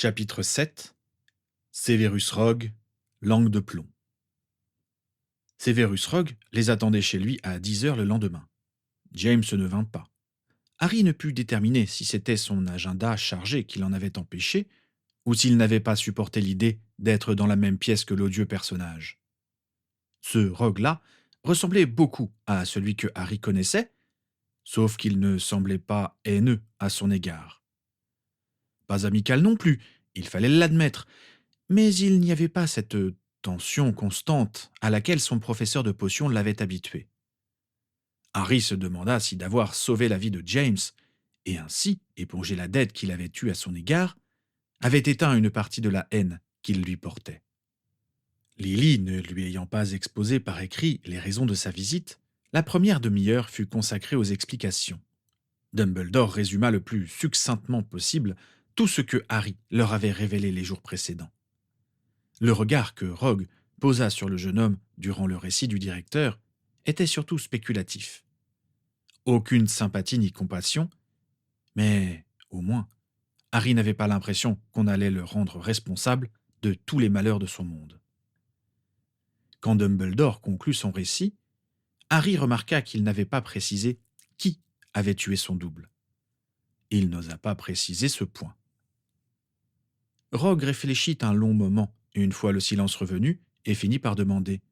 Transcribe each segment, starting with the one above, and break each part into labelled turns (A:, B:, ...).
A: Chapitre 7. Severus Rogue, langue de plomb. Severus Rogue les attendait chez lui à 10 heures le lendemain. James ne vint pas. Harry ne put déterminer si c'était son agenda chargé qui l'en avait empêché, ou s'il n'avait pas supporté l'idée d'être dans la même pièce que l'odieux personnage. Ce Rogue-là ressemblait beaucoup à celui que Harry connaissait, sauf qu'il ne semblait pas haineux à son égard. Pas amical non plus, il fallait l'admettre, mais il n'y avait pas cette tension constante à laquelle son professeur de potions l'avait habitué. Harry se demanda si d'avoir sauvé la vie de James, et ainsi épongé la dette qu'il avait eue à son égard, avait éteint une partie de la haine qu'il lui portait. Lily, ne lui ayant pas exposé par écrit les raisons de sa visite, la première demi-heure fut consacrée aux explications. Dumbledore résuma le plus succinctement possible tout ce que Harry leur avait révélé les jours précédents. Le regard que Rogue posa sur le jeune homme durant le récit du directeur était surtout spéculatif. Aucune sympathie ni compassion, mais, au moins, Harry n'avait pas l'impression qu'on allait le rendre responsable de tous les malheurs de son monde. Quand Dumbledore conclut son récit, Harry remarqua qu'il n'avait pas précisé qui avait tué son double. Il n'osa pas préciser ce point. Rogue réfléchit un long moment, une fois le silence revenu, et finit par demander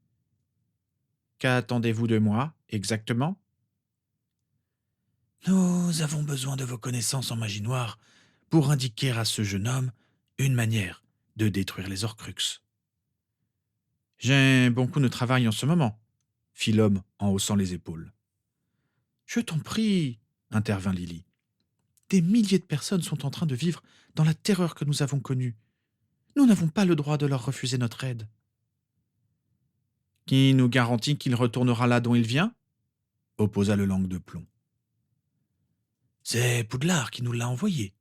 A: « Qu'attendez-vous de moi, exactement ?»« Nous avons besoin de vos connaissances en magie noire pour indiquer à ce jeune homme une manière de détruire les Horcruxes. »« J'ai beaucoup de travail en ce moment, » fit l'homme en haussant les épaules. « Je t'en prie, » intervint Lily. « Des milliers de personnes sont en train de vivre dans la terreur que nous avons connue. Nous n'avons pas le droit de leur refuser notre aide. »« Qui nous garantit qu'il retournera là dont il vient ?» opposa le langue de plomb. « C'est Poudlard qui nous l'a envoyé, »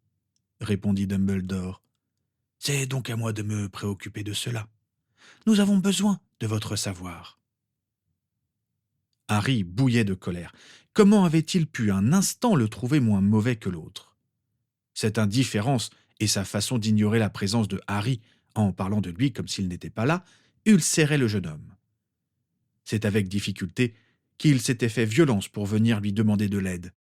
A: répondit Dumbledore. « C'est donc à moi de me préoccuper de cela. Nous avons besoin de votre savoir. » Harry bouillait de colère. Comment avait-il pu un instant le trouver moins mauvais que l'autre ? Cette indifférence et sa façon d'ignorer la présence de Harry en parlant de lui comme s'il n'était pas là ulcéraient le jeune homme. C'est avec difficulté qu'il s'était fait violence pour venir lui demander de l'aide.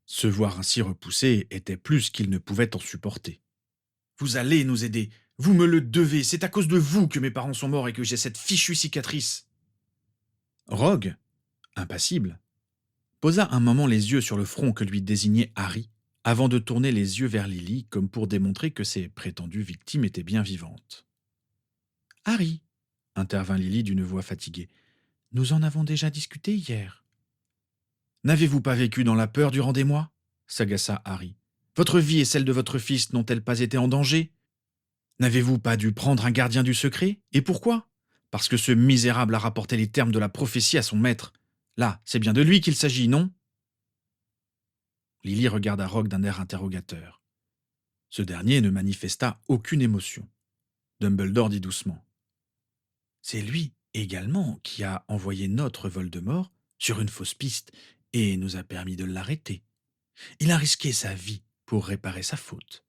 A: Se voir ainsi repoussé était plus qu'il ne pouvait en supporter. « Vous allez nous aider, vous me le devez, c'est à cause de vous que mes parents sont morts et que j'ai cette fichue cicatrice. » Rogue, impassible, posa un moment les yeux sur le front que lui désignait Harry, avant de tourner les yeux vers Lily comme pour démontrer que ses prétendues victimes étaient bien vivantes. « Harry, » intervint Lily d'une voix fatiguée, « nous en avons déjà discuté hier. »« N'avez-vous pas vécu dans la peur durant des mois ?» s'agaça Harry. « Votre vie et celle de votre fils n'ont-elles pas été en danger ? N'avez-vous pas dû prendre un gardien du secret ? Et pourquoi ? Parce que ce misérable a rapporté les termes de la prophétie à son maître. Là, c'est bien de lui qu'il s'agit, non ?» Lily regarda Rogue d'un air interrogateur. Ce dernier ne manifesta aucune émotion. Dumbledore dit doucement. « C'est lui également qui a envoyé notre Voldemort sur une fausse piste et nous a permis de l'arrêter. Il a risqué sa vie pour réparer sa faute.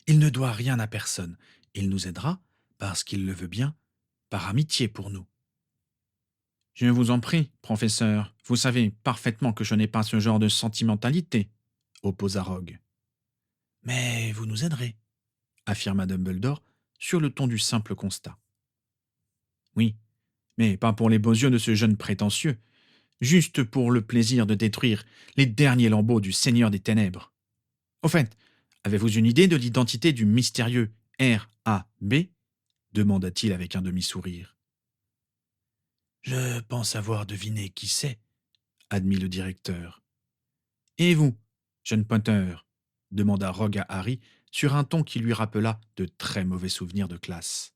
A: Il ne doit rien à personne. Il nous aidera, parce qu'il le veut bien, par amitié pour nous. »« Je vous en prie, professeur, vous savez parfaitement que je n'ai pas ce genre de sentimentalité, » opposa Rogue. « Mais vous nous aiderez, » affirma Dumbledore sur le ton du simple constat. « Oui, mais pas pour les beaux yeux de ce jeune prétentieux, juste pour le plaisir de détruire les derniers lambeaux du Seigneur des Ténèbres. Au fait, avez-vous une idée de l'identité du mystérieux R.A.B. » demanda-t-il avec un demi-sourire. « Je pense avoir deviné qui c'est, » admit le directeur. « Et vous, jeune Potter ?» demanda Rogue à Harry sur un ton qui lui rappela de très mauvais souvenirs de classe.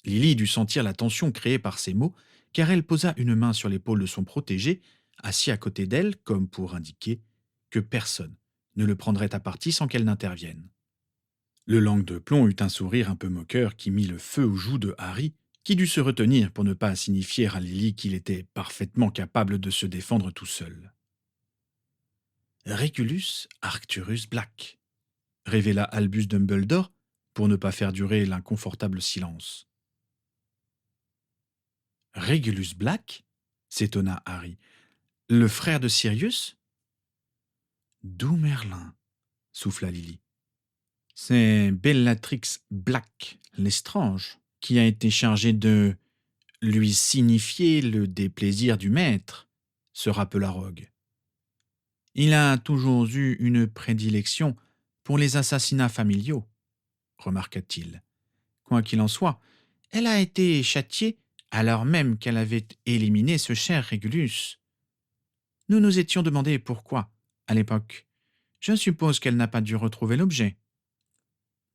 A: Lily dut sentir la tension créée par ces mots, car elle posa une main sur l'épaule de son protégé, assis à côté d'elle comme pour indiquer que personne ne le prendrait à partie sans qu'elle n'intervienne. Le langue de plomb eut un sourire un peu moqueur qui mit le feu aux joues de Harry, qui dut se retenir pour ne pas signifier à Lily qu'il était parfaitement capable de se défendre tout seul. « Regulus Arcturus Black », révéla Albus Dumbledore pour ne pas faire durer l'inconfortable silence. Regulus Black s'étonna Harry. Le frère de Sirius? D'où Merlin? Souffla Lily. C'est Bellatrix Black, l'estrange, qui a été chargé de lui signifier le déplaisir du maître, se rappela Rogue. Il a toujours eu une prédilection pour les assassinats familiaux, remarqua-t-il. Quoi qu'il en soit, elle a été châtiée alors même qu'elle avait éliminé ce cher Régulus. Nous nous étions demandé pourquoi, à l'époque. Je suppose qu'elle n'a pas dû retrouver l'objet.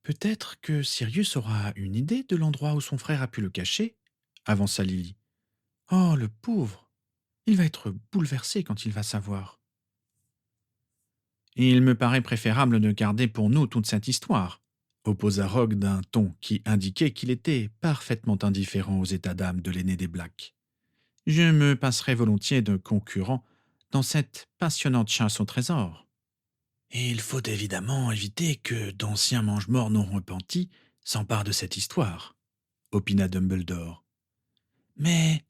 A: Peut-être que Sirius aura une idée de l'endroit où son frère a pu le cacher, avança Lily. Oh, le pauvre! Il va être bouleversé quand il va savoir. Il me paraît préférable de garder pour nous toute cette histoire, opposa Rogue d'un ton qui indiquait qu'il était parfaitement indifférent aux états d'âme de l'aîné des Blacks. Je me passerai volontiers de concurrent dans cette passionnante chasse au trésor. Et il faut évidemment éviter que d'anciens mange-morts non repentis s'emparent de cette histoire, opina Dumbledore. Mais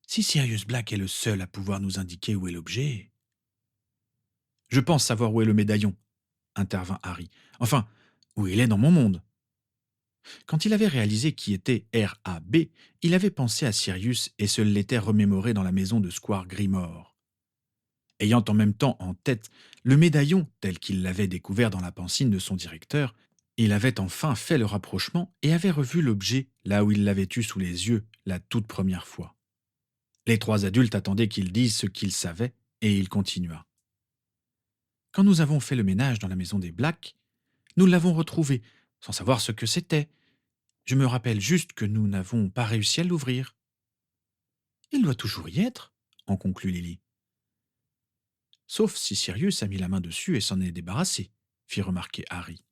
A: si Sirius Black est le seul à pouvoir nous indiquer où est l'objet... Je pense savoir où est le médaillon, intervint Harry. Enfin, où il est dans mon monde. Quand il avait réalisé qui était R.A.B., il avait pensé à Sirius et se l'était remémoré dans la maison de Squire Grimore. Ayant en même temps en tête le médaillon tel qu'il l'avait découvert dans la pancine de son directeur, il avait enfin fait le rapprochement et avait revu l'objet là où il l'avait eu sous les yeux la toute première fois. Les trois adultes attendaient qu'il dise ce qu'il savait, et il continua. Quand nous avons fait le ménage dans la maison des Blacks, nous l'avons retrouvé, sans savoir ce que c'était. Je me rappelle juste que nous n'avons pas réussi à l'ouvrir. Il doit toujours y être, en conclut Lily. Sauf si Sirius a mis la main dessus et s'en est débarrassé, fit remarquer Harry.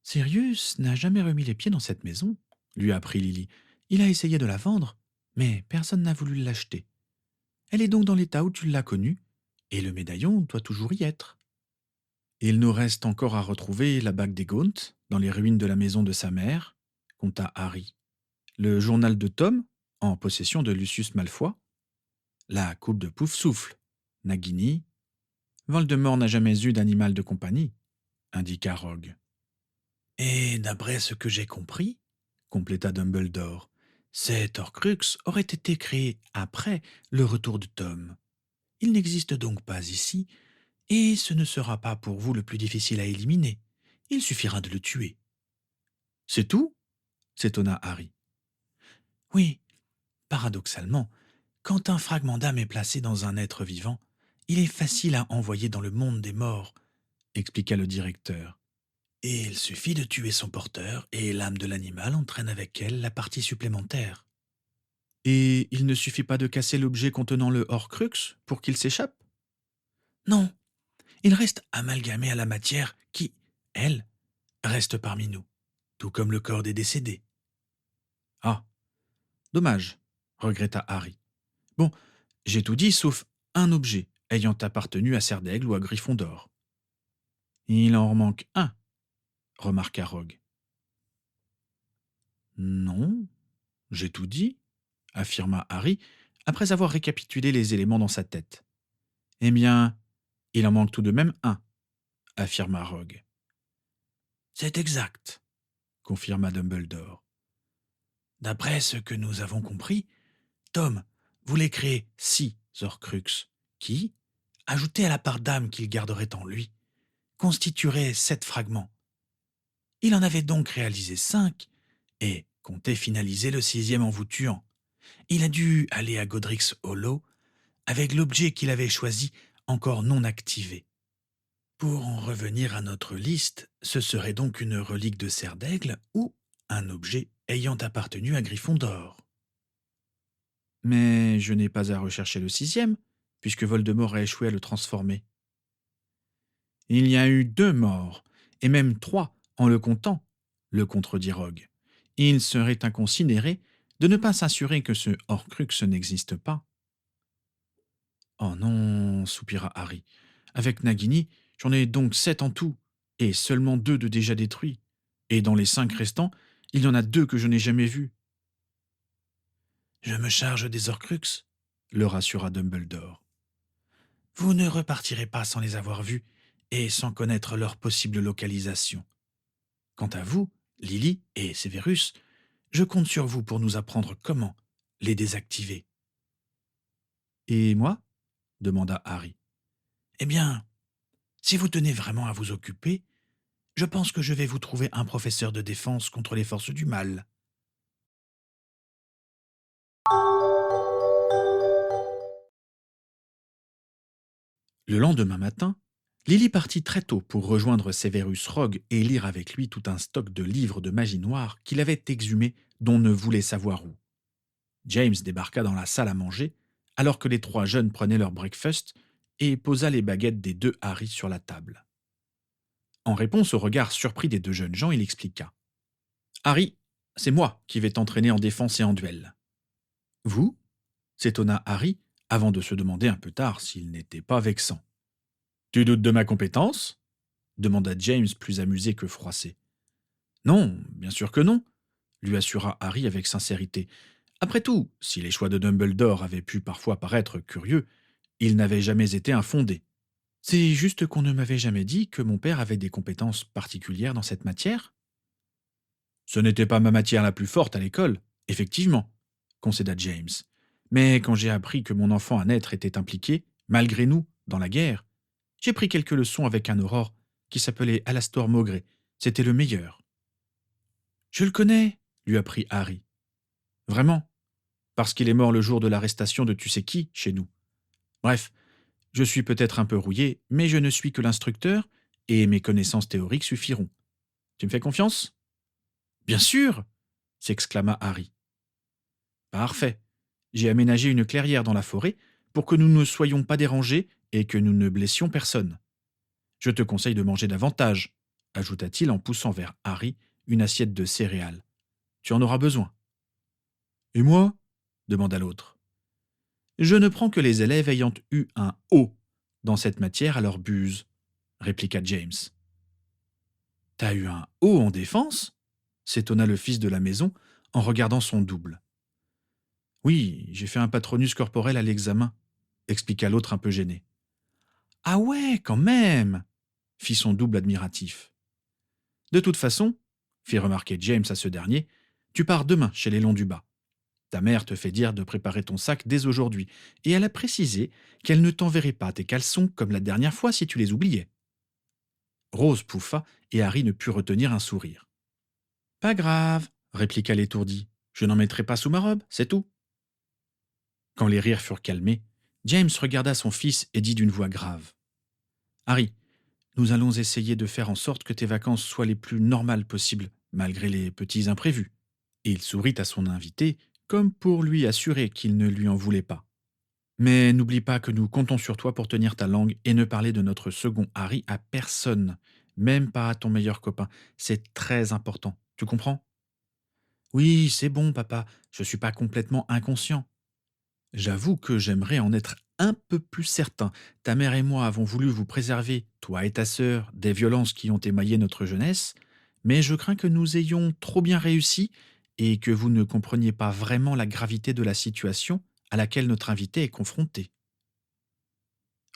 A: Sirius n'a jamais remis les pieds dans cette maison, lui apprit Lily. Il a essayé de la vendre, mais personne n'a voulu l'acheter. Elle est donc dans l'état où tu l'as connue, et le médaillon doit toujours y être. Il nous reste encore à retrouver la bague des Gaunt dans les ruines de la maison de sa mère, conta Harry. Le journal de Tom, en possession de Lucius Malfoy. La coupe de Pouf-Souffle, Nagini. Voldemort n'a jamais eu d'animal de compagnie, indiqua Rogue. Et d'après ce que j'ai compris, compléta Dumbledore, cet Horcrux aurait été créé après le retour de Tom. Il n'existe donc pas ici, et ce ne sera pas pour vous le plus difficile à éliminer. Il suffira de le tuer. C'est tout? S'étonna Harry. Oui, paradoxalement, quand un fragment d'âme est placé dans un être vivant, il est facile à envoyer dans le monde des morts, expliqua le directeur. Et il suffit de tuer son porteur, et l'âme de l'animal entraîne avec elle la partie supplémentaire. Et il ne suffit pas de casser l'objet contenant le Horcrux pour qu'il s'échappe? Non, il reste amalgamé à la matière qui, elle, reste parmi nous, tout comme le corps des décédés. Ah, dommage, regretta Harry. Bon, j'ai tout dit sauf un objet ayant appartenu à Serdaigle ou à Gryffondor. Il en manque un, remarqua Rogue. Non, j'ai tout dit, affirma Harry, après avoir récapitulé les éléments dans sa tête. Eh bien, il en manque tout de même un, affirma Rogue. C'est exact, confirma Dumbledore. D'après ce que nous avons compris, Tom voulait créer 6 Horcruxes qui, ajoutés à la part d'âme qu'il garderait en lui, constitueraient 7 fragments. Il en avait donc réalisé 5 et comptait finaliser le 6e en vous tuant. Il a dû aller à Godric's Hollow avec l'objet qu'il avait choisi encore non activé. Pour en revenir à notre liste, ce serait donc une relique de Serdaigle ou un objet ayant appartenu à Gryffondor. Mais je n'ai pas à rechercher le 6e, puisque Voldemort a échoué à le transformer. Il y a eu 2 morts, et même 3 en le comptant, le contredit Rogue. Il serait inconsidéré de ne pas s'assurer que ce Horcrux n'existe pas. Oh non, soupira Harry. Avec Nagini, j'en ai donc 7 en tout, et seulement 2 de déjà détruits. Et dans les 5 restants, il y en a 2 que je n'ai jamais vus. Je me charge des Horcruxes, le rassura Dumbledore. Vous ne repartirez pas sans les avoir vus et sans connaître leur possible localisation. Quant à vous, Lily et Severus, je compte sur vous pour nous apprendre comment les désactiver. Et moi demanda Harry. Eh bien, si vous tenez vraiment à vous occuper, je pense que je vais vous trouver un professeur de défense contre les forces du mal. Le lendemain matin, Lily partit très tôt pour rejoindre Severus Rogue et lire avec lui tout un stock de livres de magie noire qu'il avait exhumés dont ne voulait savoir où. James débarqua dans la salle à manger, alors que les 3 jeunes prenaient leur breakfast, et posa les baguettes des 2 Harry sur la table. En réponse au regard surpris des 2 jeunes gens, il expliqua. Harry, c'est moi qui vais t'entraîner en défense et en duel. Vous s'étonna Harry, avant de se demander un peu tard s'il n'était pas vexant. Tu doutes de ma compétence demanda James plus amusé que froissé. Non, bien sûr que non, lui assura Harry avec sincérité. Après tout, si les choix de Dumbledore avaient pu parfois paraître curieux, ils n'avaient jamais été infondés. C'est juste qu'on ne m'avait jamais dit que mon père avait des compétences particulières dans cette matière. Ce n'était pas ma matière la plus forte à l'école, effectivement, concéda James. Mais quand j'ai appris que mon enfant à naître était impliqué, malgré nous, dans la guerre, j'ai pris quelques leçons avec un aurore qui s'appelait Alastor Maugré. C'était le meilleur. Je le connais, lui apprit Harry. Vraiment, parce qu'il est mort le jour de l'arrestation de tu sais qui chez nous. Bref, je suis peut-être un peu rouillé, mais je ne suis que l'instructeur, et mes connaissances théoriques suffiront. Tu me fais confiance? Bien sûr, s'exclama Harry. Parfait. J'ai aménagé une clairière dans la forêt pour que nous ne soyons pas dérangés et que nous ne blessions personne. Je te conseille de manger davantage, ajouta-t-il en poussant vers Harry une assiette de céréales. Tu en auras besoin. Et moi? Demanda l'autre. Je ne prends que les élèves ayant eu un O dans cette matière à leur buse, répliqua James. T'as eu un O en défense? S'étonna le fils de la maison en regardant son double. Oui, j'ai fait un patronus corporel à l'examen, expliqua l'autre un peu gêné. Ah ouais, quand même, fit son double admiratif. De toute façon, fit remarquer James à ce dernier, tu pars demain chez les Longs du Bas. Ta mère te fait dire de préparer ton sac dès aujourd'hui, et elle a précisé qu'elle ne t'enverrait pas tes caleçons comme la dernière fois si tu les oubliais. Rose pouffa, et Harry ne put retenir un sourire. Pas grave, répliqua l'étourdi. Je n'en mettrai pas sous ma robe, c'est tout. Quand les rires furent calmés, James regarda son fils et dit d'une voix grave. Harry, nous allons essayer de faire en sorte que tes vacances soient les plus normales possibles, malgré les petits imprévus. Et il sourit à son invité, comme pour lui assurer qu'il ne lui en voulait pas. Mais n'oublie pas que nous comptons sur toi pour tenir ta langue et ne parler de notre second Harry à personne, même pas à ton meilleur copain. C'est très important, tu comprends? Oui, c'est bon, papa, je suis pas complètement inconscient. J'avoue que j'aimerais en être un peu plus certain. Ta mère et moi avons voulu vous préserver, toi et ta sœur, des violences qui ont émaillé notre jeunesse, mais je crains que nous ayons trop bien réussi et que vous ne compreniez pas vraiment la gravité de la situation à laquelle notre invité est confronté.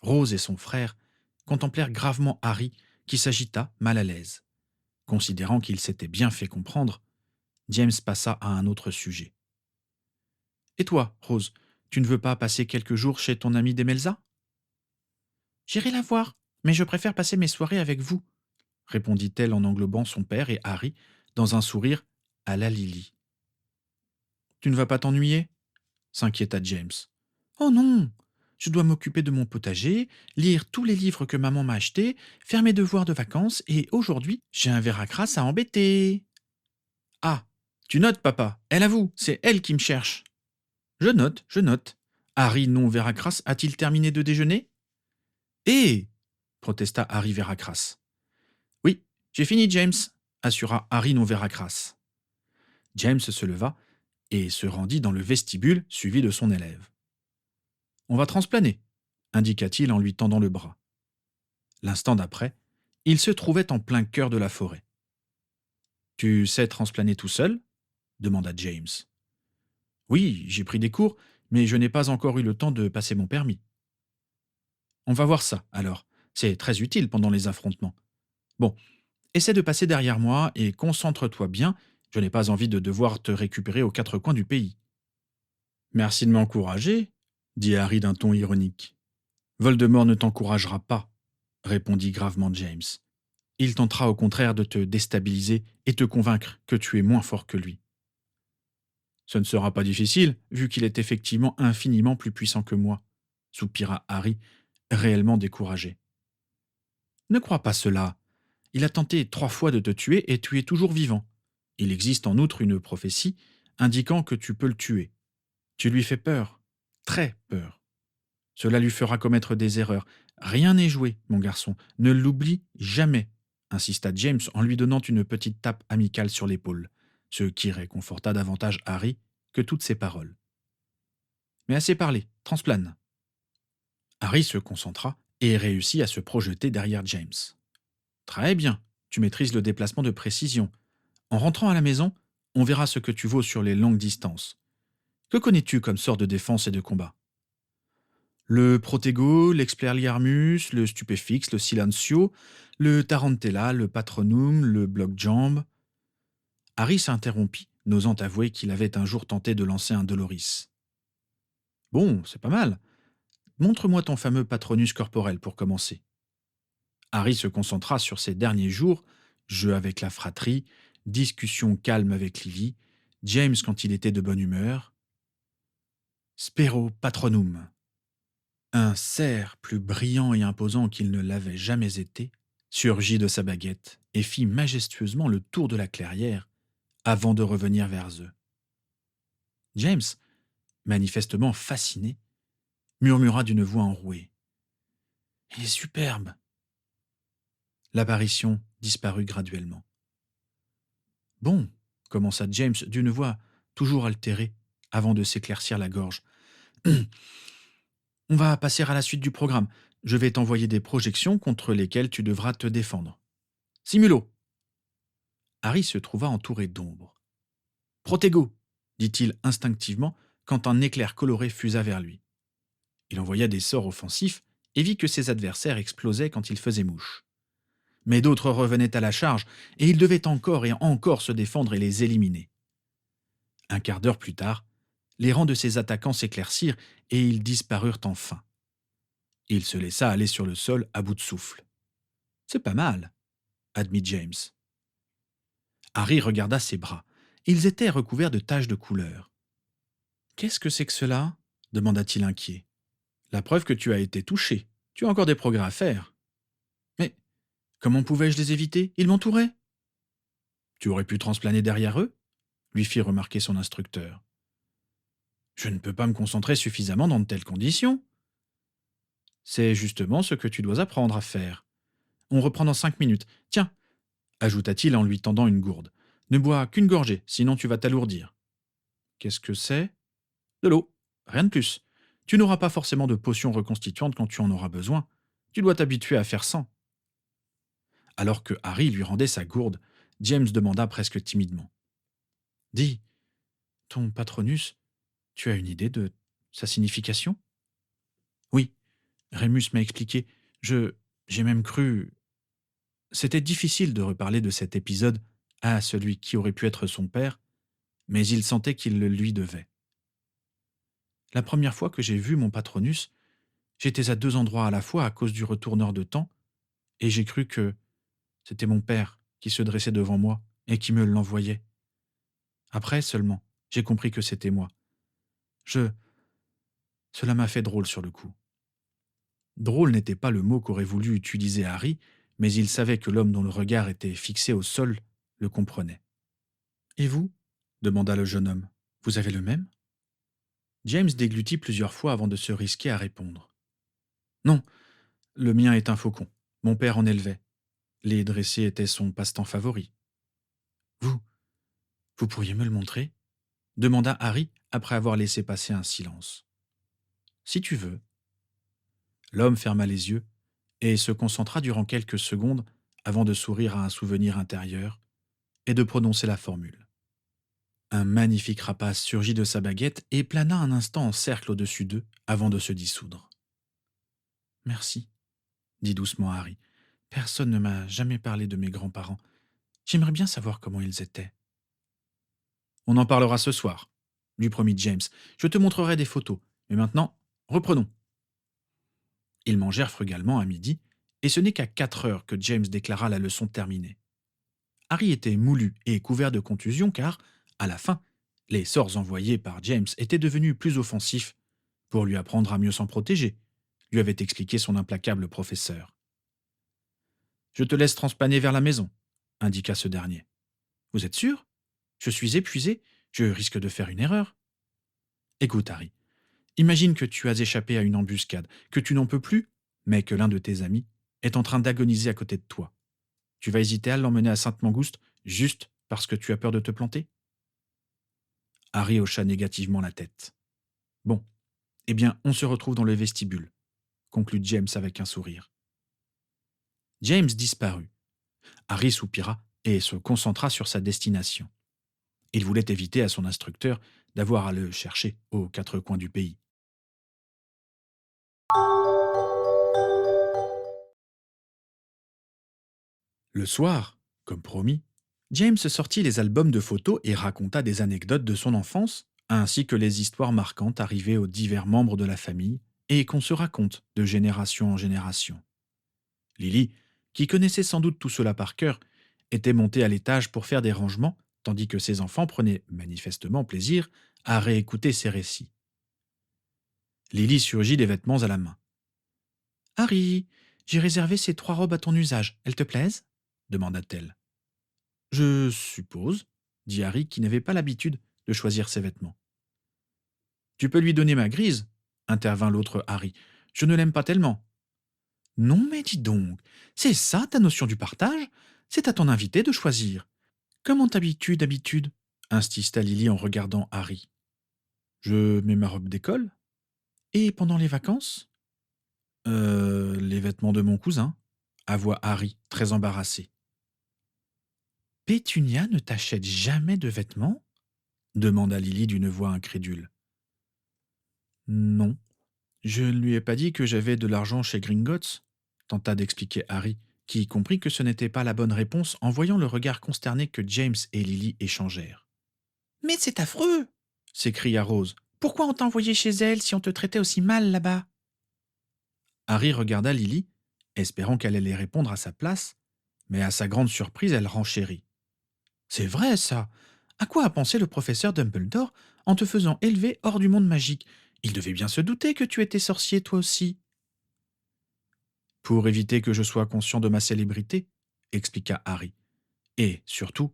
A: Rose et son frère contemplèrent gravement Harry, qui s'agita, mal à l'aise. Considérant qu'il s'était bien fait comprendre, James passa à un autre sujet. Et toi, Rose, tu ne veux pas passer quelques jours chez ton ami Demelza? J'irai la voir, mais je préfère passer mes soirées avec vous, répondit-elle en englobant son père et Harry dans un sourire à la Lily. Tu ne vas pas t'ennuyer? S'inquiéta James. Oh non! Je dois m'occuper de mon potager, lire tous les livres que maman m'a achetés, faire mes devoirs de vacances, et aujourd'hui, j'ai un verre à crasse à embêter. Ah, tu notes, papa. Elle avoue, c'est elle qui me cherche. Je note, je note. Harry non Veracras a-t-il terminé de déjeuner? Eh! Protesta Harry Veracras. Oui, j'ai fini, James, assura Harry non Veracras. James se leva et se rendit dans le vestibule suivi de son élève. On va transplaner, indiqua-t-il en lui tendant le bras. L'instant d'après, il se trouvait en plein cœur de la forêt. Tu sais transplaner tout seul? Demanda James. Oui, j'ai pris des cours, mais je n'ai pas encore eu le temps de passer mon permis. On va voir ça, alors. C'est très utile pendant les affrontements. Bon, essaie de passer derrière moi et concentre-toi bien. Je n'ai pas envie de devoir te récupérer aux quatre coins du pays. Merci de m'encourager, dit Harry d'un ton ironique. Voldemort ne t'encouragera pas, répondit gravement James. Il tentera au contraire de te déstabiliser et te convaincre que tu es moins fort que lui. Ce ne sera pas difficile, vu qu'il est effectivement infiniment plus puissant que moi, soupira Harry, réellement découragé. Ne crois pas cela. Il a tenté 3 fois de te tuer et tu es toujours vivant. Il existe en outre une prophétie indiquant que tu peux le tuer. Tu lui fais peur, très peur. Cela lui fera commettre des erreurs. Rien n'est joué, mon garçon. Ne l'oublie jamais, insista James en lui donnant une petite tape amicale sur l'épaule, ce qui réconforta davantage Harry que toutes ses paroles. Mais assez parlé, transplane. Harry se concentra et réussit à se projeter derrière James. Très bien, tu maîtrises le déplacement de précision. En rentrant à la maison, on verra ce que tu vaux sur les longues distances. Que connais-tu comme sort de défense et de combat? Le Protego, l'Expelliarmus, le Stupéfixe, le Silencio, le Tarantella, le Patronum, le Bloc-Jambe. Harry s'interrompit, n'osant avouer qu'il avait un jour tenté de lancer un Doloris. Bon, c'est pas mal. Montre-moi ton fameux Patronus corporel pour commencer. Harry se concentra sur ses derniers jours, jeu avec la fratrie, discussion calme avec Livy, James quand il était de bonne humeur. Spero Patronum. Un cerf plus brillant et imposant qu'il ne l'avait jamais été surgit de sa baguette et fit majestueusement le tour de la clairière avant de revenir vers eux. James, manifestement fasciné, murmura d'une voix enrouée. « Il est superbe !» L'apparition disparut graduellement. « Bon, » commença James d'une voix toujours altérée avant de s'éclaircir la gorge. « On va passer à la suite du programme. Je vais t'envoyer des projections contre lesquelles tu devras te défendre. Simulo !» Harry se trouva entouré d'ombre. « Protego !» dit-il instinctivement quand un éclair coloré fusa vers lui. Il envoya des sorts offensifs et vit que ses adversaires explosaient quand ils faisaient mouche. Mais d'autres revenaient à la charge, et il devait encore et encore se défendre et les éliminer. Un quart d'heure plus tard, les rangs de ses attaquants s'éclaircirent et ils disparurent enfin. Il se laissa aller sur le sol à bout de souffle. « C'est pas mal, » admit James. Harry regarda ses bras. Ils étaient recouverts de taches de couleur. « Qu'est-ce que c'est que cela ?» demanda-t-il inquiet. « La preuve que tu as été touché. Tu as encore des progrès à faire. »« Mais comment pouvais-je les éviter? Ils m'entouraient. »« Tu aurais pu transplaner derrière eux ?» lui fit remarquer son instructeur. « Je ne peux pas me concentrer suffisamment dans de telles conditions. »« C'est justement ce que tu dois apprendre à faire. On reprend dans 5 minutes. Tiens, ajouta-t-il en lui tendant une gourde. Ne bois qu'une gorgée, sinon tu vas t'alourdir. Qu'est-ce que c'est? De l'eau, rien de plus. Tu n'auras pas forcément de potions reconstituantes quand tu en auras besoin. Tu dois t'habituer à faire sans. Alors que Harry lui rendait sa gourde, James demanda presque timidement. Dis, ton Patronus, tu as une idée de sa signification? Oui, Rémus m'a expliqué. J'ai même cru. C'était difficile de reparler de cet épisode à celui qui aurait pu être son père, mais il sentait qu'il le lui devait. La première fois que j'ai vu mon Patronus, j'étais à 2 endroits à la fois à cause du retourneur de temps, et j'ai cru que c'était mon père qui se dressait devant moi et qui me l'envoyait. Après seulement, j'ai compris que c'était moi. Cela m'a fait drôle sur le coup. Drôle n'était pas le mot qu'aurait voulu utiliser Harry, mais il savait que l'homme dont le regard était fixé au sol le comprenait. « Et vous ?» demanda le jeune homme. « Vous avez le même ?» James déglutit plusieurs fois avant de se risquer à répondre. « Non, le mien est un faucon. Mon père en élevait. Les dresser était son passe-temps favori. »« Vous pourriez me le montrer ?» demanda Harry après avoir laissé passer un silence. « Si tu veux. » L'homme ferma les yeux et se concentra durant quelques secondes avant de sourire à un souvenir intérieur et de prononcer la formule. Un magnifique rapace surgit de sa baguette et plana un instant en cercle au-dessus d'eux avant de se dissoudre. Merci, dit doucement Harry. Personne ne m'a jamais parlé de mes grands-parents. J'aimerais bien savoir comment ils étaient. On en parlera ce soir, lui promit James. Je te montrerai des photos. Mais maintenant, reprenons. Ils mangèrent frugalement à midi, et ce n'est qu'à 4 heures que James déclara la leçon terminée. Harry était moulu et couvert de contusions car, à la fin, les sorts envoyés par James étaient devenus plus offensifs pour lui apprendre à mieux s'en protéger, lui avait expliqué son implacable professeur. Je te laisse transplaner vers la maison, indiqua ce dernier. Vous êtes sûr? Je suis épuisé, je risque de faire une erreur. Écoute, Harry, imagine que tu as échappé à une embuscade, que tu n'en peux plus, mais que l'un de tes amis est en train d'agoniser à côté de toi. Tu vas hésiter à l'emmener à Sainte-Mangouste juste parce que tu as peur de te planter? Harry hocha négativement la tête. Bon, eh bien, on se retrouve dans le vestibule, conclut James avec un sourire. James disparut. Harry soupira et se concentra sur sa destination. Il voulait éviter à son instructeur d'avoir à le chercher aux 4 coins du pays. Le soir, comme promis, James sortit les albums de photos et raconta des anecdotes de son enfance, ainsi que les histoires marquantes arrivées aux divers membres de la famille et qu'on se raconte de génération en génération. Lily, qui connaissait sans doute tout cela par cœur, était montée à l'étage pour faire des rangements, tandis que ses enfants prenaient manifestement plaisir à réécouter ses récits. Lily surgit les vêtements à la main. Harry, j'ai réservé ces 3 robes à ton usage. Elles te plaisent? Demanda-t-elle. Je suppose, dit Harry qui n'avait pas l'habitude de choisir ses vêtements. Tu peux lui donner ma grise, intervint l'autre Harry. Je ne l'aime pas tellement. Non, mais dis donc, c'est ça ta notion du partage? C'est à ton invité de choisir. Comment t'habitues d'habitude? Insista Lily en regardant Harry. Je mets ma robe d'école. Et pendant les vacances? Les vêtements de mon cousin, avoua Harry, très embarrassé. Pétunia ne t'achète jamais de vêtements? Demanda Lily d'une voix incrédule. Non, je ne lui ai pas dit que j'avais de l'argent chez Gringotts, tenta d'expliquer Harry, qui comprit que ce n'était pas la bonne réponse en voyant le regard consterné que James et Lily échangèrent. Mais c'est affreux! S'écria Rose. Pourquoi on t'a envoyé chez elle si on te traitait aussi mal là-bas? Harry regarda Lily, espérant qu'elle allait répondre à sa place, mais à sa grande surprise, elle renchérit. C'est vrai, ça. À quoi a pensé le professeur Dumbledore en te faisant élever hors du monde magique? Il devait bien se douter que tu étais sorcier toi aussi. Pour éviter que je sois conscient de ma célébrité, expliqua Harry. Et, surtout,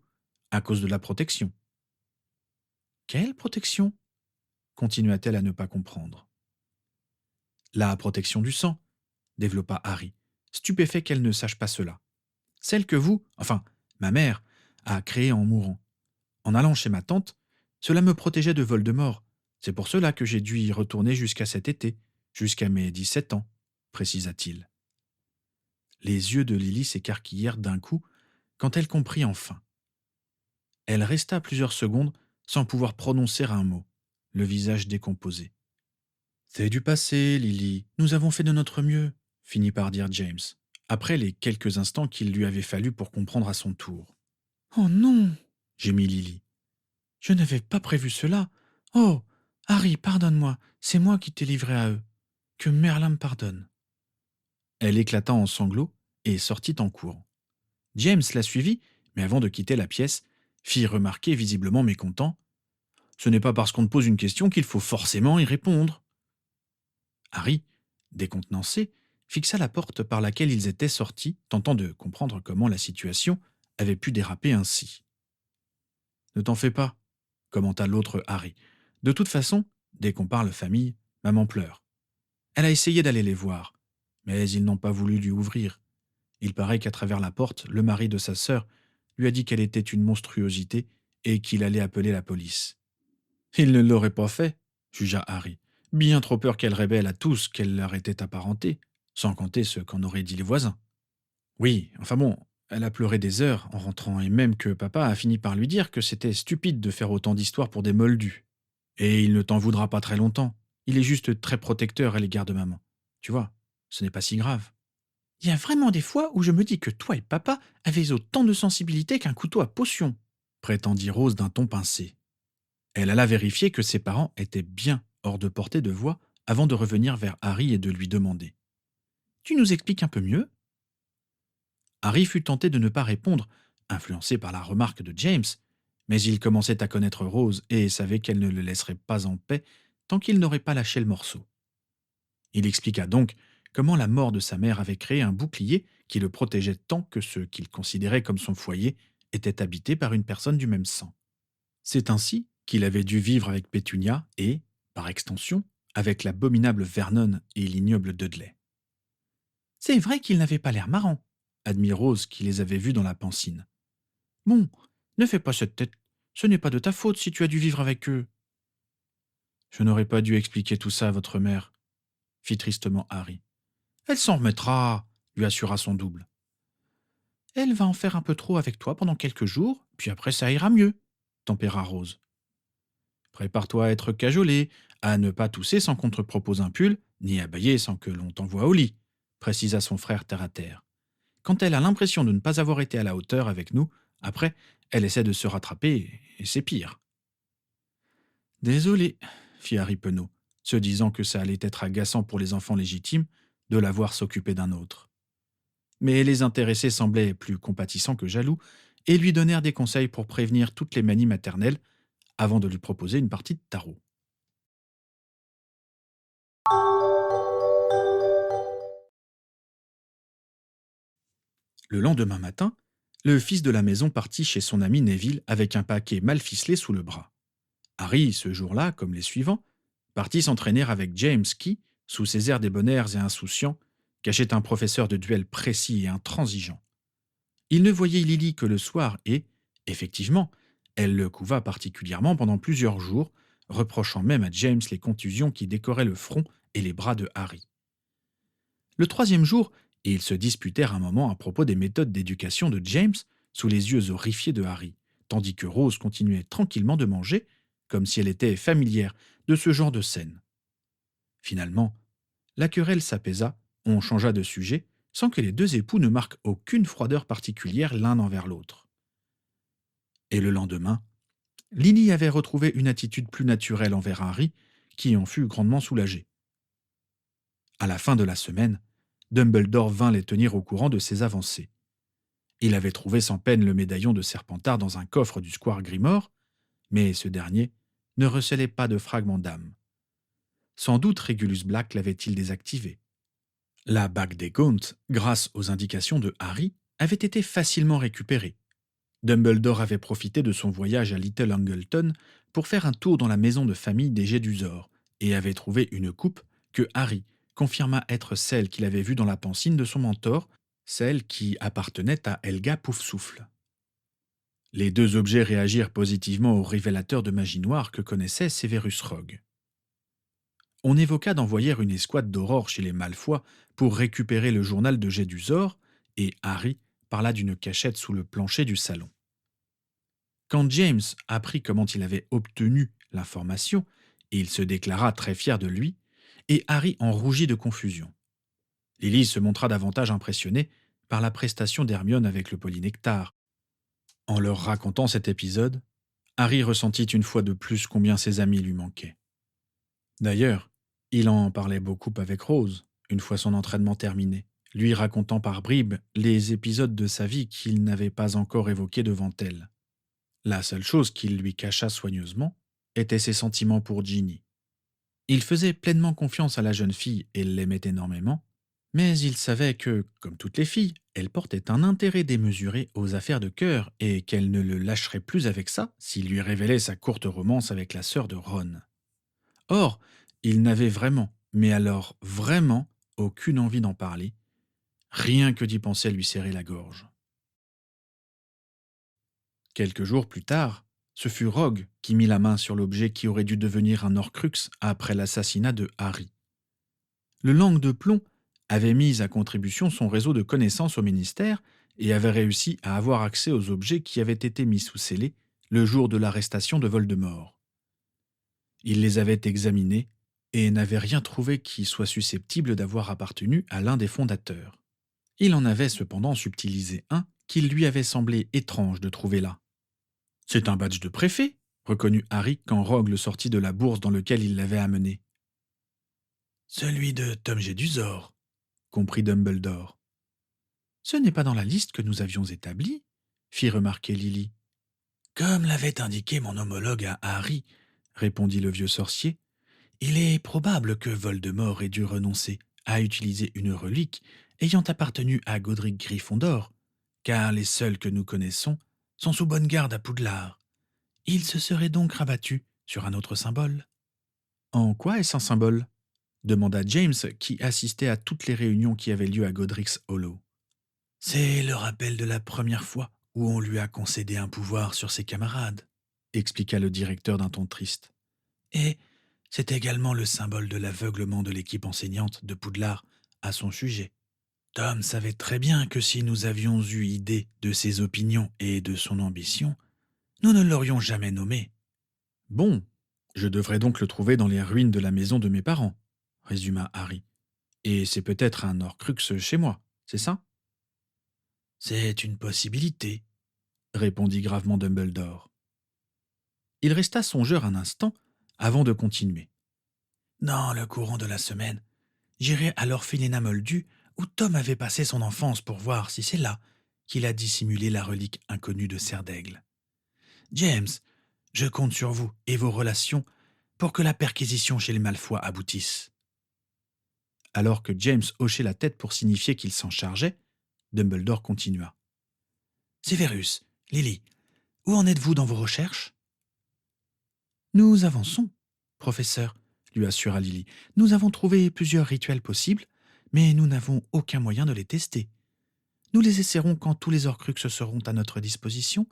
A: à cause de la protection. Quelle protection? Continua-t-elle à ne pas comprendre. La protection du sang, développa Harry, stupéfait qu'elle ne sache pas cela. Celle que vous, enfin, ma mère, a créée en mourant. En allant chez ma tante, cela me protégeait de Voldemort. C'est pour cela que j'ai dû y retourner jusqu'à cet été, jusqu'à mes 17 ans, précisa-t-il. Les yeux de Lily s'écarquillèrent d'un coup quand elle comprit enfin. Elle resta plusieurs secondes sans pouvoir prononcer un mot, le visage décomposé. C'est du passé, Lily. Nous avons fait de notre mieux, finit par dire James, après les quelques instants qu'il lui avait fallu pour comprendre à son tour. Oh non, gémit Lily. Je n'avais pas prévu cela. Oh, Harry, pardonne-moi, c'est moi qui t'ai livré à eux. Que Merlin me pardonne. Elle éclata en sanglots et sortit en courant. James la suivit, mais avant de quitter la pièce, fit remarquer visiblement mécontent. Ce n'est pas parce qu'on te pose une question qu'il faut forcément y répondre. Harry, décontenancé, fixa la porte par laquelle ils étaient sortis, tentant de comprendre comment la situation avait pu déraper ainsi. Ne t'en fais pas, commenta l'autre Harry. De toute façon, dès qu'on parle famille, maman pleure. Elle a essayé d'aller les voir, mais ils n'ont pas voulu lui ouvrir. Il paraît qu'à travers la porte, le mari de sa sœur lui a dit qu'elle était une monstruosité et qu'il allait appeler la police. Il ne l'aurait pas fait, jugea Harry, bien trop peur qu'elle révèle à tous qu'elle leur était apparentée, sans compter ce qu'en auraient dit les voisins. Oui, enfin bon, Elle a pleuré des heures en rentrant et même que papa a fini par lui dire que c'était stupide de faire autant d'histoires pour des moldus. Et il ne t'en voudra pas très longtemps. Il est juste très protecteur à l'égard de maman. Tu vois, ce n'est pas si grave. Il y a vraiment des fois où je me dis que toi et papa avez autant de sensibilité qu'un couteau à potion, prétendit Rose d'un ton pincé. Elle alla vérifier que ses parents étaient bien hors de portée de voix avant de revenir vers Harry et de lui demander. Tu nous expliques un peu mieux? Harry fut tenté de ne pas répondre, influencé par la remarque de James, mais il commençait à connaître Rose et savait qu'elle ne le laisserait pas en paix tant qu'il n'aurait pas lâché le morceau. Il expliqua donc comment la mort de sa mère avait créé un bouclier qui le protégeait tant que ce qu'il considérait comme son foyer était habité par une personne du même sang. C'est ainsi qu'il avait dû vivre avec Pétunia et, par extension, avec l'abominable Vernon et l'ignoble Dudley. C'est vrai qu'ils n'avaient pas l'air marrants, admit Rose qui les avait vus dans la pancine. Bon, ne fais pas cette tête. Ce n'est pas de ta faute si tu as dû vivre avec eux. Je n'aurais pas dû expliquer tout ça à votre mère, fit tristement Harry. Elle s'en remettra, lui assura son double. Elle va en faire un peu trop avec toi pendant quelques jours, puis après ça ira mieux, tempéra Rose. Prépare-toi à être cajolé, à ne pas tousser sans qu'on te propose un pull, ni à bâiller sans que l'on t'envoie au lit, précisa son frère terre à terre. Quand elle a l'impression de ne pas avoir été à la hauteur avec nous, après, elle essaie de se rattraper, et c'est pire. Désolé, fit Harry Penaud, se disant que ça allait être agaçant pour les enfants légitimes de la voir s'occuper d'un autre. Mais les intéressés semblaient plus compatissants que jaloux et lui donnèrent des conseils pour prévenir toutes les manies maternelles avant de lui proposer une partie de tarot. Le lendemain matin, le fils de la maison partit chez son ami Neville avec un paquet mal ficelé sous le bras. Harry, ce jour-là, comme les suivants, partit s'entraîner avec James qui, sous ses airs débonnaires et insouciants, cachait un professeur de duel précis et intransigeant. Il ne voyait Lily que le soir et, effectivement, elle le couva particulièrement pendant plusieurs jours, reprochant même à James les contusions qui décoraient le front et les bras de Harry. Le troisième jour, ils se disputèrent un moment à propos des méthodes d'éducation de James sous les yeux horrifiés de Harry, tandis que Rose continuait tranquillement de manger, comme si elle était familière de ce genre de scène. Finalement, la querelle s'apaisa, on changea de sujet, sans que les deux époux ne marquent aucune froideur particulière l'un envers l'autre. Et le lendemain, Lily avait retrouvé une attitude plus naturelle envers Harry, qui en fut grandement soulagé. À la fin de la semaine, Dumbledore vint les tenir au courant de ses avancées. Il avait trouvé sans peine le médaillon de Serpentard dans un coffre du square Grimore, mais ce dernier ne recelait pas de fragments d'âme. Sans doute Regulus Black l'avait-il désactivé. La bague des Gaunt, grâce aux indications de Harry, avait été facilement récupérée. Dumbledore avait profité de son voyage à Little Angleton pour faire un tour dans la maison de famille des Gédusors et avait trouvé une coupe que Harry confirma être celle qu'il avait vue dans la pancine de son mentor, celle qui appartenait à Helga Poufsouffle. Les deux objets réagirent positivement au révélateur de magie noire que connaissait Severus Rogue. On évoqua d'envoyer une escouade d'aurore chez les Malfoy pour récupérer le journal de Gédusor, et Harry parla d'une cachette sous le plancher du salon. Quand James apprit comment il avait obtenu l'information, il se déclara très fier de lui, et Harry en rougit de confusion. Lily se montra davantage impressionnée par la prestation d'Hermione avec le polynectar. En leur racontant cet épisode, Harry ressentit une fois de plus combien ses amis lui manquaient. D'ailleurs, il en parlait beaucoup avec Rose, une fois son entraînement terminé, lui racontant par bribes les épisodes de sa vie qu'il n'avait pas encore évoqués devant elle. La seule chose qu'il lui cacha soigneusement était ses sentiments pour Ginny. Il faisait pleinement confiance à la jeune fille et l'aimait énormément, mais il savait que, comme toutes les filles, elle portait un intérêt démesuré aux affaires de cœur et qu'elle ne le lâcherait plus avec ça s'il lui révélait sa courte romance avec la sœur de Ron. Or, il n'avait vraiment, mais alors vraiment, aucune envie d'en parler. Rien que d'y penser lui serrait la gorge. Quelques jours plus tard, ce fut Rogue qui mit la main sur l'objet qui aurait dû devenir un Horcrux après l'assassinat de Harry. Le Langue de Plomb avait mis à contribution son réseau de connaissances au ministère et avait réussi à avoir accès aux objets qui avaient été mis sous scellé le jour de l'arrestation de Voldemort. Il les avait examinés et n'avait rien trouvé qui soit susceptible d'avoir appartenu à l'un des fondateurs. Il en avait cependant subtilisé un qu'il lui avait semblé étrange de trouver là. C'est un badge de préfet, reconnut Harry quand Rogue le sortit de la bourse dans laquelle il l'avait amené. Celui de Tom Jedusor, comprit Dumbledore. Ce n'est pas dans la liste que nous avions établie, fit remarquer Lily. Comme l'avait indiqué mon homologue à Harry, répondit le vieux sorcier, il est probable que Voldemort ait dû renoncer à utiliser une relique ayant appartenu à Godric Gryffondor, car les seuls que nous connaissons sont sous bonne garde à Poudlard. Il se serait donc rabattu sur un autre symbole. En quoi est-ce un symbole demanda James, qui assistait à toutes les réunions qui avaient lieu à Godric's Hollow. C'est le rappel de la première fois où on lui a concédé un pouvoir sur ses camarades, expliqua le directeur d'un ton triste. Et c'est également le symbole de l'aveuglement de l'équipe enseignante de Poudlard à son sujet. Tom savait très bien que si nous avions eu idée de ses opinions et de son ambition, nous ne l'aurions jamais nommé. Bon, je devrais donc le trouver dans les ruines de la maison de mes parents, résuma Harry. Et c'est peut-être un Horcrux chez moi, c'est ça? C'est une possibilité, répondit gravement Dumbledore. Il resta songeur un instant avant de continuer. Dans le courant de la semaine, j'irai à l'orphelinat Moldu où Tom avait passé son enfance pour voir si c'est là qu'il a dissimulé la relique inconnue de Serre d'Aigle. James, je compte sur vous et vos relations pour que la perquisition chez les Malfoy aboutisse. Alors que James hochait la tête pour signifier qu'il s'en chargeait, Dumbledore continua. Severus, Lily, où en êtes-vous dans vos recherches? Nous avançons, professeur, lui assura Lily. Nous avons trouvé plusieurs rituels possibles, mais nous n'avons aucun moyen de les tester. Nous les essaierons quand tous les Horcruxes seront à notre disposition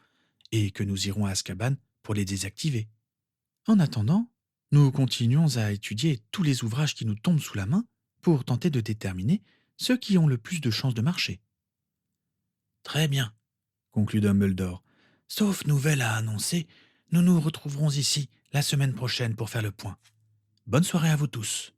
A: et que nous irons à Azkaban pour les désactiver. En attendant, nous continuons à étudier tous les ouvrages qui nous tombent sous la main pour tenter de déterminer ceux qui ont le plus de chances de marcher. Très bien, conclut Dumbledore. Sauf nouvelle à annoncer, nous nous retrouverons ici la semaine prochaine pour faire le point. Bonne soirée à vous tous.